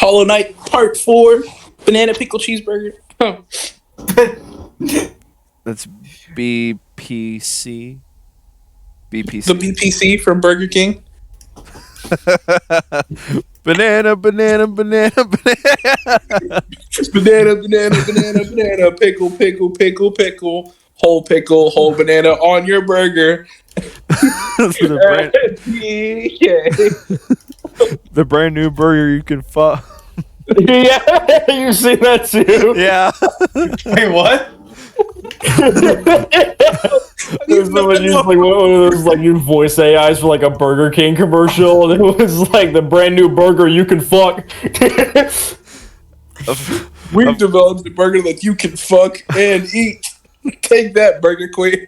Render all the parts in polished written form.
Hollow Knight Part 4, banana pickle cheeseburger. That's BPC. BPC. The BPC from Burger King. Banana, banana, banana, banana. Banana, banana, banana, banana, pickle, pickle, pickle, pickle, whole banana on your burger. The brand new burger you can fuck. Yeah, you see that too? Yeah. Wait, what? There's someone used like one of those like new voice AIs for like a Burger King commercial, and it was like the brand new burger you can fuck. We've developed a burger that you can fuck and eat. Take that, Burger Queen.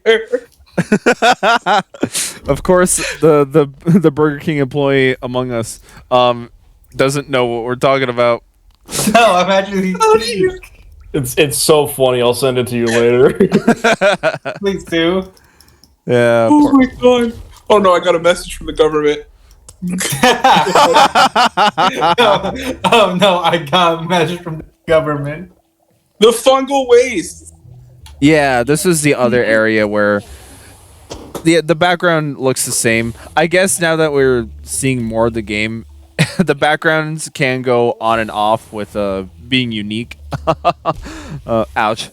Of course, the Burger King employee among us doesn't know what we're talking about. No, I'm actually. It's so funny. I'll send it to you later. Please do. Yeah. Oh my god. Oh no, I got a message from the government. Oh no, I got a message from the government. The fungal waste. Yeah, this is the other area where the background looks the same. I guess now that we're seeing more of the game, the backgrounds can go on and off with being unique. Ouch.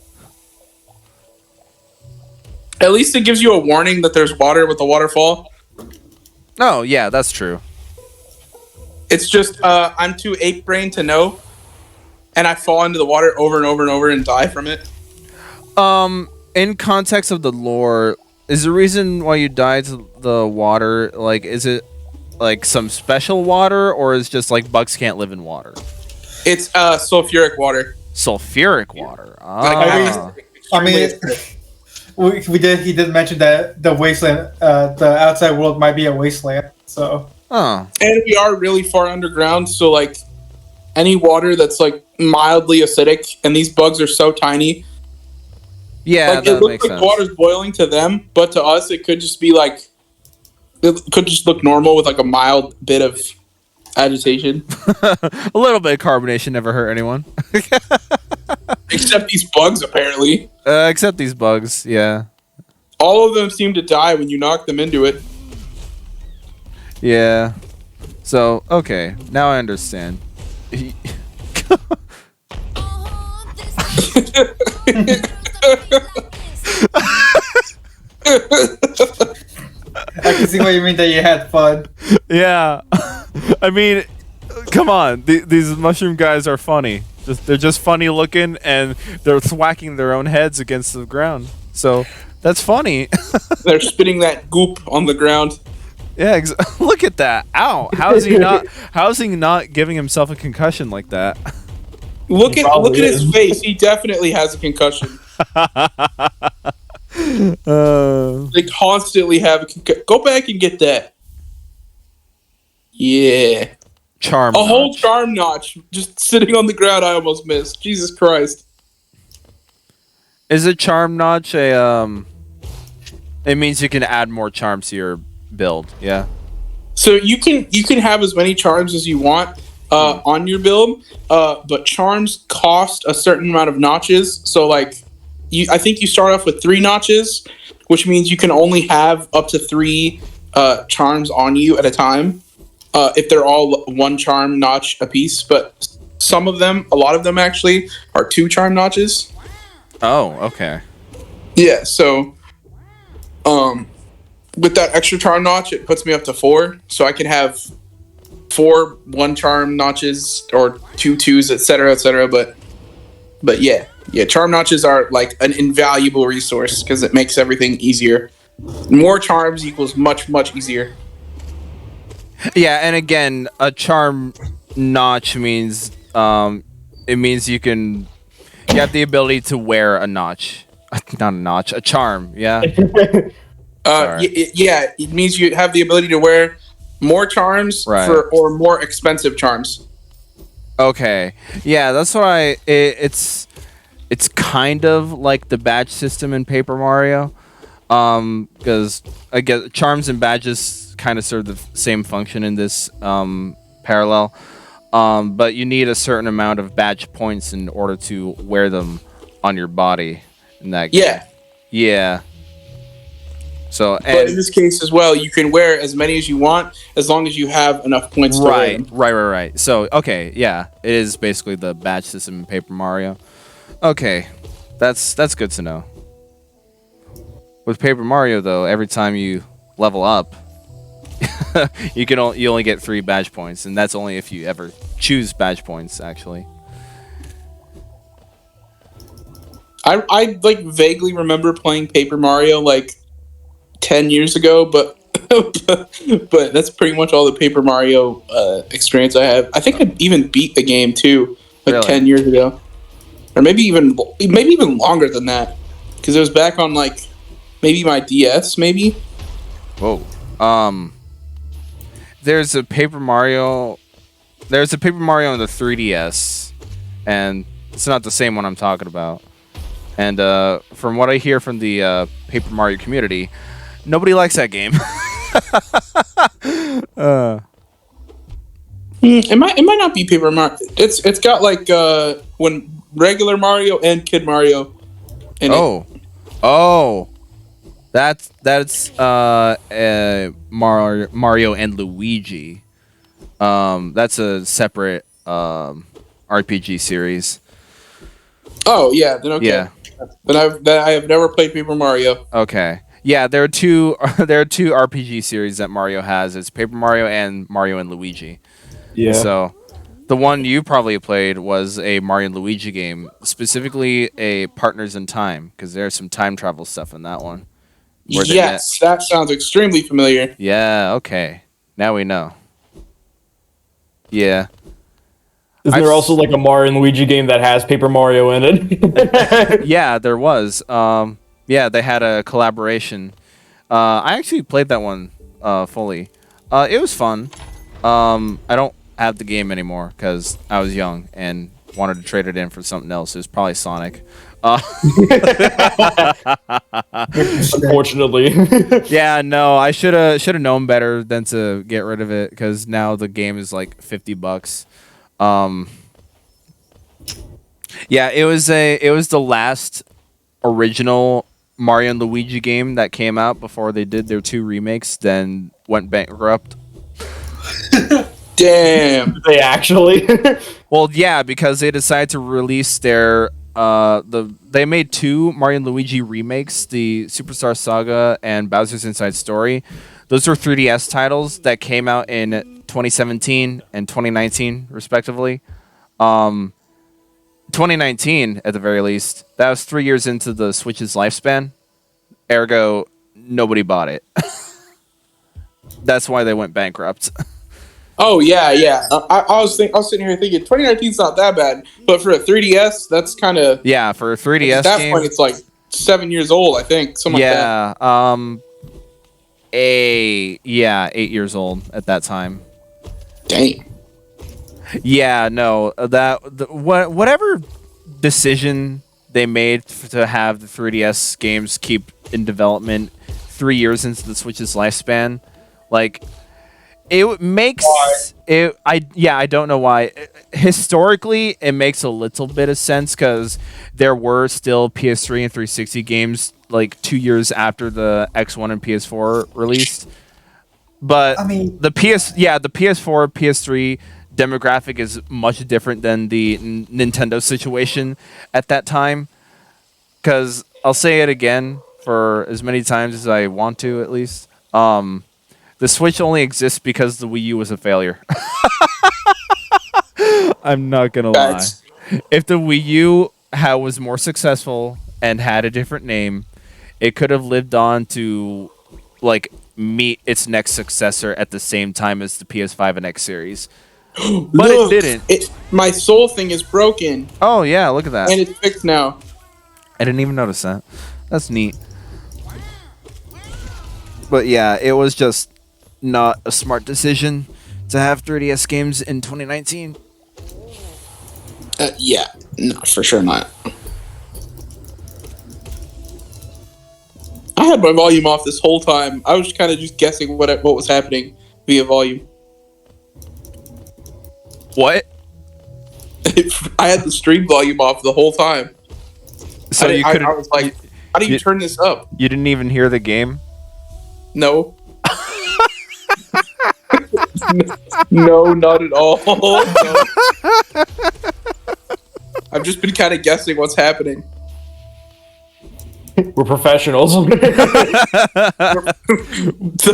At least it gives you a warning that there's water with the waterfall. Oh, yeah, that's true. It's just I'm too ape-brained to know, and I fall into the water over and over and over and die from it. In context of the lore, is the reason why you died to the water, like, is it like some special water, or is just like bugs can't live in water? It's sulfuric water. Sulfuric water. I mean, he did mention that the wasteland, the outside world might be a wasteland. So. Oh. And we are really far underground, so like any water that's like mildly acidic, and these bugs are so tiny. Yeah, like, that it looks makes like sense. the water's boiling to them, but to us, it could just be like, it could just look normal with like a mild bit of agitation. A little bit of carbonation never hurt anyone. Except these bugs, apparently. Except these bugs, yeah. All of them seem to die when you knock them into it. Yeah. So, okay. Now I understand. I can see what you mean that you had fun. Yeah. I mean, come on. These mushroom guys are funny. They're just funny looking, and they're thwacking their own heads against the ground. So, that's funny. They're spitting that goop on the ground. Yeah, look at that. Ow. How is he not giving himself a concussion like that? Look at his face. He definitely has a concussion. They constantly have a concussion. Go back and get that. Yeah. Charm. A whole charm notch just sitting on the ground. I almost missed. Jesus Christ. Is a charm notch a it means you can add more charms to your build, yeah? So you can have as many charms as you want on your build, but charms cost a certain amount of notches. So like I think you start off with 3 notches, which means you can only have up to 3 charms on you at a time. If they're all 1 charm notch a piece, but some of them, a lot of them actually, are 2 charm notches. Oh, okay. Yeah, so with that extra charm notch, it puts me up to 4. So I can have 4 1 charm notches or 2 2s, etc., etc. But yeah, charm notches are like an invaluable resource because it makes everything easier. More charms equals much easier. Yeah, and again, a charm notch means it means you have the ability to wear a notch. Not a notch, a charm, yeah. Yeah, it means you have the ability to wear more charms or more expensive charms. Okay. Yeah, that's why it's kind of like the badge system in Paper Mario. Because I guess charms and badges kind of serve the same function in this parallel. but you need a certain amount of badge points in order to wear them on your body in that game. Yeah. Yeah. So, But in and this case as well, you can wear as many as you want as long as you have enough points to wear them. right. So, okay, yeah, it is basically the badge system in Paper Mario. Okay, that's good to know. With Paper Mario, though, every time you level up, you only get 3 badge points, and that's only if you ever choose badge points. Actually, I like vaguely remember playing Paper Mario like 10 years ago, but but that's pretty much all the Paper Mario experience I have. I think I even beat the game too, like Really? 10 years ago, or maybe even longer than that, because it was back on like maybe my DS, maybe. whoa. There's a Paper Mario on the 3DS, and it's not the same one I'm talking about. And from what I hear from the Paper Mario community, nobody likes that game. It might not be Paper Mario. It's got like when regular Mario and Kid Mario in it. Oh, that's Mario and Luigi. That's a separate RPG series. Oh yeah, then okay. Yeah. Then I have never played Paper Mario. Okay. Yeah, there are two RPG series that Mario has. It's Paper Mario and Mario and Luigi. Yeah. So, the one you probably played was a Mario and Luigi game, specifically a Partners in Time, because there's some time travel stuff in that one. where they Yes, that sounds extremely familiar. Yeah, okay. Now we know. Yeah. Isn't there also like a Mario and Luigi game that has Paper Mario in it? Yeah, there was. Yeah, they had a collaboration. I actually played that one fully. It was fun. I don't have the game anymore because I was young and wanted to trade it in for something else. It was probably Sonic. Unfortunately. Yeah, no, I should have known better than to get rid of it because now the game is like $50. Yeah, it was the last original Mario and Luigi game that came out before they did their 2 remakes, then went bankrupt. Damn. They actually. Well, yeah, because they decided to release their they made 2 Mario and Luigi remakes, the Superstar Saga and Bowser's Inside Story. Those were 3DS titles that came out in 2017 and 2019, respectively. 2019, at the very least. That was 3 years into the Switch's lifespan. Ergo, nobody bought it. That's why they went bankrupt. Oh yeah, yeah. I was sitting here thinking 2019 is not that bad, but for a 3DS, that's kind of Yeah, for a 3DS at that game. point it's like 7 years old, I think. Something like that. Yeah, 8 years old at that time. Dang. Yeah, no, whatever decision they made to have the 3DS games keep in development 3 years into the Switch's lifespan, like it makes it. I don't know why. Historically, it makes a little bit of sense because there were still PS3 and 360 games like 2 years after the X1 and PS4 released. But I mean, the PS4, PS3 demographic is much different than the Nintendo situation at that time. Because I'll say it again for as many times as I want to, at least. The Switch only exists because the Wii U was a failure. I'm not gonna lie. If the Wii U was more successful and had a different name, it could have lived on to like meet its next successor at the same time as the PS5 and X series. But Look, it didn't. My soul thing is broken, Oh yeah, look at that. and it's fixed now. I didn't even notice that. That's neat. But yeah, it was just not a smart decision to have 3DS games in 2019. Yeah, no, for sure not. I had my volume off this whole time. I was kind of just guessing what was happening via volume. What? I had the stream volume off the whole time. So you could. I was like, how do you turn this up? You didn't even hear the game? No. No, not at all. No. I've just been kind of guessing what's happening. We're professionals. The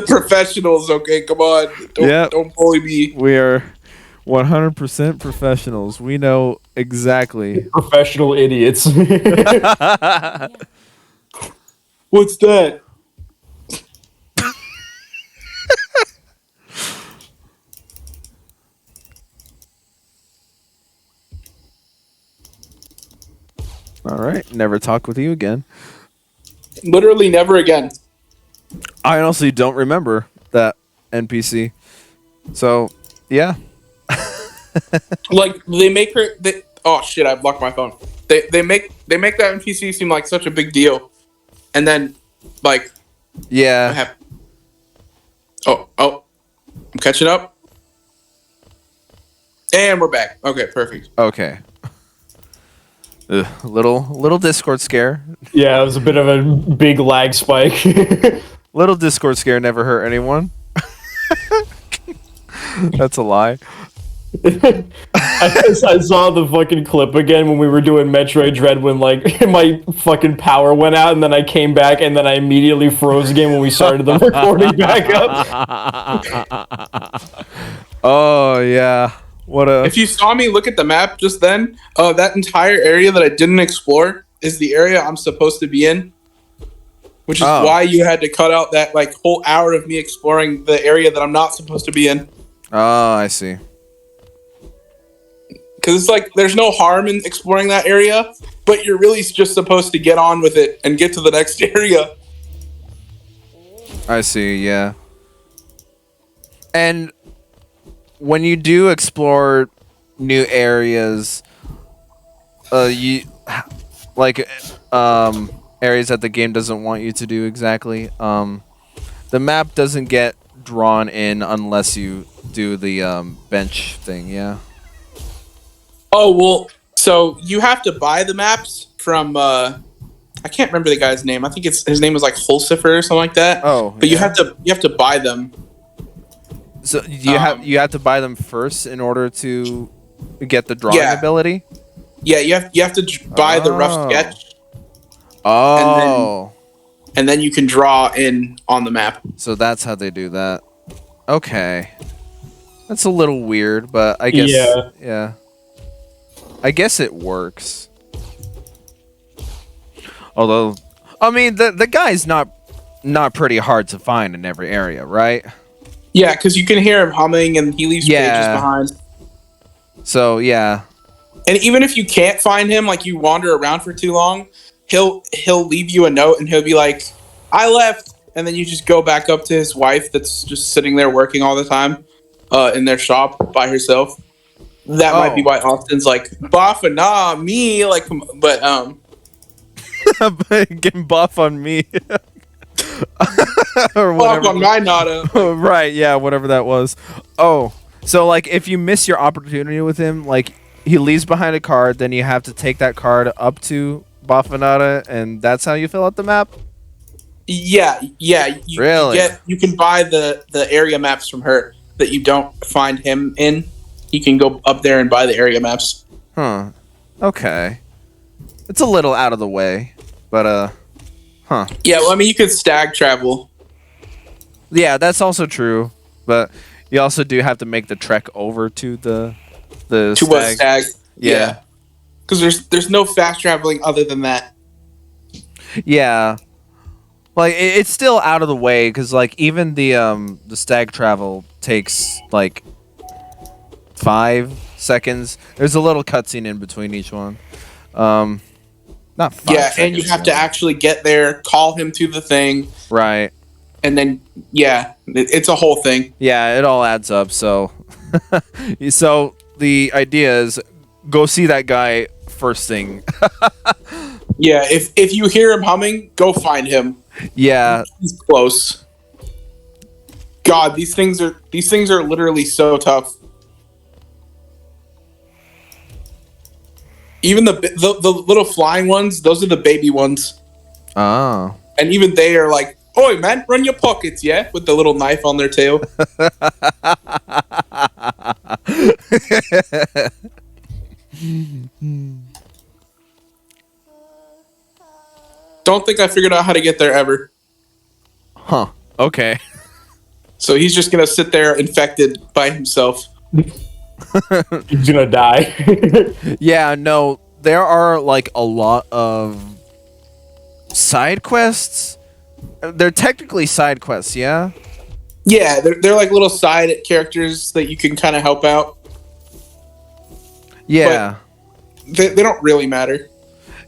professionals, okay? Come on. Don't bully me. We are 100% professionals. We know exactly. Professional idiots. What's that? All right. Never talk with you again. Literally never again. I honestly don't remember that NPC. So, yeah. Like they make her. Oh shit! I blocked my phone. They make that NPC seem like such a big deal, and then like Yeah. Oh, I'm catching up, and we're back. Okay, perfect. Okay. Ugh, little Discord scare. Yeah, it was a bit of a big lag spike. Little Discord scare never hurt anyone. That's a lie. I saw the fucking clip again when we were doing Metroid Dread when like my fucking power went out and then I came back and then I immediately froze again when we started the recording back up. Oh yeah. What a If you saw me look at the map just then, that entire area that I didn't explore is the area I'm supposed to be in. Which is why you had to cut out that like whole hour of me exploring the area that I'm not supposed to be in. Oh, I see. Because it's like there's no harm in exploring that area, but you're really just supposed to get on with it and get to the next area. I see, yeah. And when you do explore new areas, you like areas that the game doesn't want you to do exactly. The map doesn't get drawn in unless you do the bench thing, yeah. Oh, well, so you have to buy the maps from, I can't remember the guy's name. I think his name was like Hulsifer or something like that. Oh, but yeah. you have to buy them. So you have to buy them first in order to get the drawing ability? Yeah, you have to buy the rough sketch. Oh. And then you can draw in on the map. So that's how they do that. Okay. That's a little weird, but I guess yeah. I guess it works. Although I mean the guy's not pretty hard to find in every area, right? Yeah, because you can hear him humming and he leaves pages behind. So yeah. And even if you can't find him, like you wander around for too long, he'll leave you a note and he'll be like, I left. And then you just go back up to his wife that's just sitting there working all the time in their shop by herself. That might be why Austin's like, Baffa, nah, me. Like, but, getting buff on me. Or buff on my nada. Right, yeah, whatever that was. Oh, so like if you miss your opportunity with him, like he leaves behind a card, then you have to take that card up to Baffanada, and that's how you fill out the map? Yeah. Really? You can buy the area maps from her that you don't find him in. You can go up there and buy the area maps. Huh. Okay. It's a little out of the way, but huh. Yeah, well, I mean, you could stag travel. Yeah, that's also true, but you also do have to make the trek over to the stag. Yeah. Because there's no fast traveling other than that. Yeah. Like it's still out of the way because like even the stag travel takes like 5 seconds. There's a little cutscene in between each one. Not 5 seconds. And you have to actually get there, call him to the thing. Right. And then it's a whole thing. Yeah, it all adds up. So so the idea is go see that guy first thing. Yeah, if you hear him humming, go find him. Yeah. He's close. God, these things are literally so tough. Even the little flying ones, those are the baby ones. Oh. And even they are like, "Oi, man, run your pockets, yeah?" With the little knife on their tail. Don't think I figured out how to get there ever. Huh. Okay. So he's just gonna sit there infected by himself. He's gonna die. Yeah, no, there are like a lot of side quests. They're technically side quests, yeah? Yeah, they're like little side characters that you can kind of help out. Yeah. They don't really matter.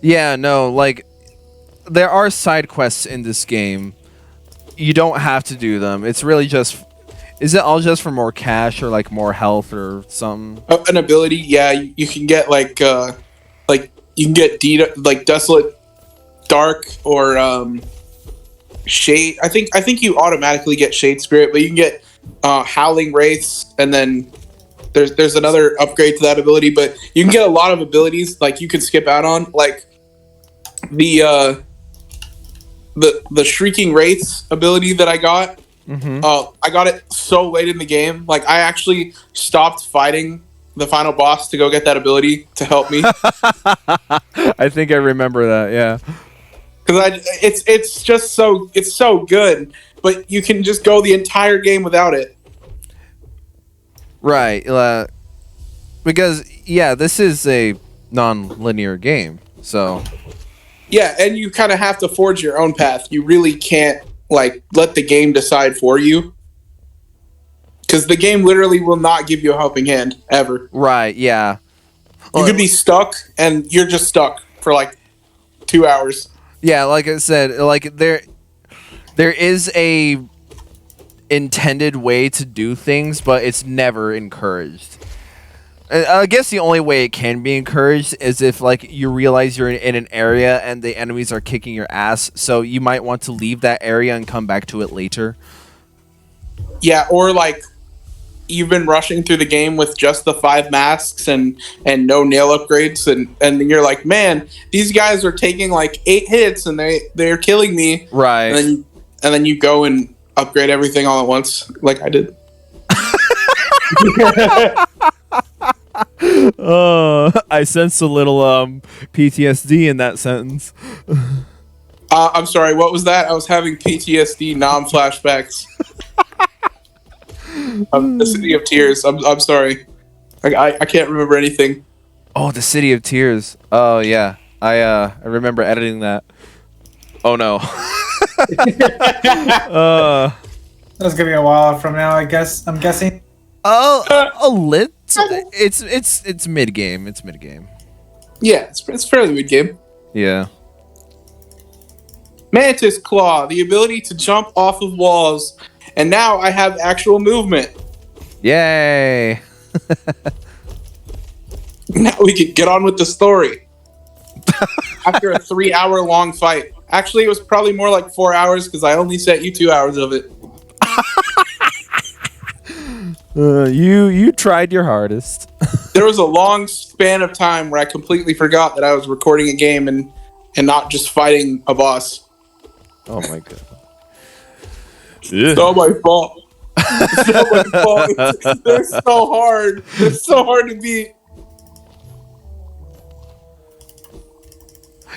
Yeah, no, like there are side quests in this game. You don't have to do them. It's really just is it all just for more cash or like more health or something? An ability, yeah, you can get like you can get like Desolate Dark or Shade. I think you automatically get Shade Spirit, but you can get Howling Wraiths, and then there's another upgrade to that ability. But you can get a lot of abilities like you can skip out on, like the Shrieking Wraiths ability that I got. Mm-hmm. I got it so late in the game. Like I actually stopped fighting the final boss to go get that ability to help me. I think I remember that, yeah. Because it's just so good, but you can just go the entire game without it. Right. Because yeah, this is a non-linear game. So Yeah, and you kind of have to forge your own path. You really can't like let the game decide for you. Because the game literally will not give you a helping hand ever. right, yeah. You could be stuck, and you're just stuck for like 2 hours. Yeah, like I said, like there is a intended way to do things, but it's never encouraged. I guess the only way it can be encouraged is if like you realize you're in an area and the enemies are kicking your ass, so you might want to leave that area and come back to it later. Yeah, or like you've been rushing through the game with just the 5 masks and no nail upgrades, and you're like, man, these guys are taking like 8 hits and they're killing me. Right. And then you go and upgrade everything all at once, like I did. I sense a little PTSD in that sentence. I'm sorry, what was that? I was having PTSD flashbacks. The City of Tears. I'm sorry. I can't remember anything. Oh, the City of Tears. Oh yeah, I remember editing that. Oh no. That's gonna be a while from now, I guess. I'm guessing. A lit. It's mid game. It's mid game. Yeah, it's fairly mid game. Yeah. Mantis Claw, the ability to jump off of walls, and now I have actual movement. Yay. Now we can get on with the story. After a 3-hour long fight. Actually, it was probably more like 4 hours because I only set you 2 hours of it. You tried your hardest. There was a long span of time where I completely forgot that I was recording a game and not just fighting a boss. Oh my god. It's not my fault. It's not my fault. They're so hard. They're so hard to beat.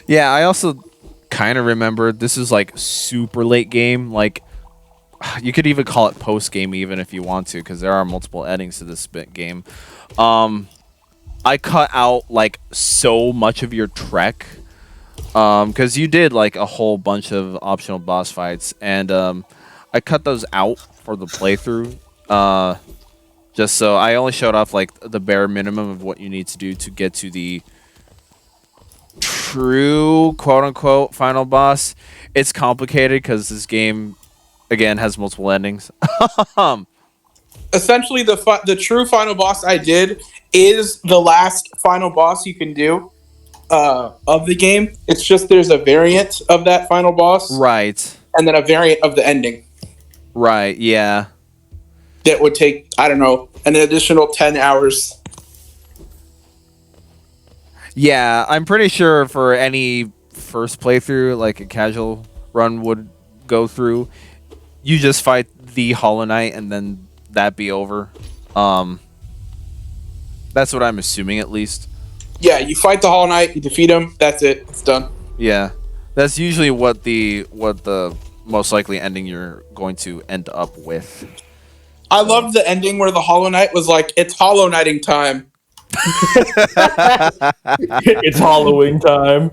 Yeah, I also kind of remember this is like super late game. Like you could even call it post game even if you want to, because there are multiple endings to this game. I cut out like so much of your trek because you did like a whole bunch of optional boss fights, and I cut those out for the playthrough. Just so I only showed off like the bare minimum of what you need to do to get to the true quote-unquote final boss. It's complicated because this game again has multiple endings. Essentially, the true final boss I did is the last final boss you can do of the game. It's just there's a variant of that final boss, Right. and then a variant of the ending Right, yeah. that would take, I don't know, an additional 10 hours. Yeah, I'm pretty sure for any first playthrough, like a casual run would go through, you just fight the Hollow Knight and then that be over. That's what I'm assuming, at least. Yeah, you fight the Hollow Knight, you defeat him. That's it. It's done. Yeah, that's usually what the most likely ending you're going to end up with. I loved the ending where the Hollow Knight was like, "It's Hollow Knighting time." It's Halloween time.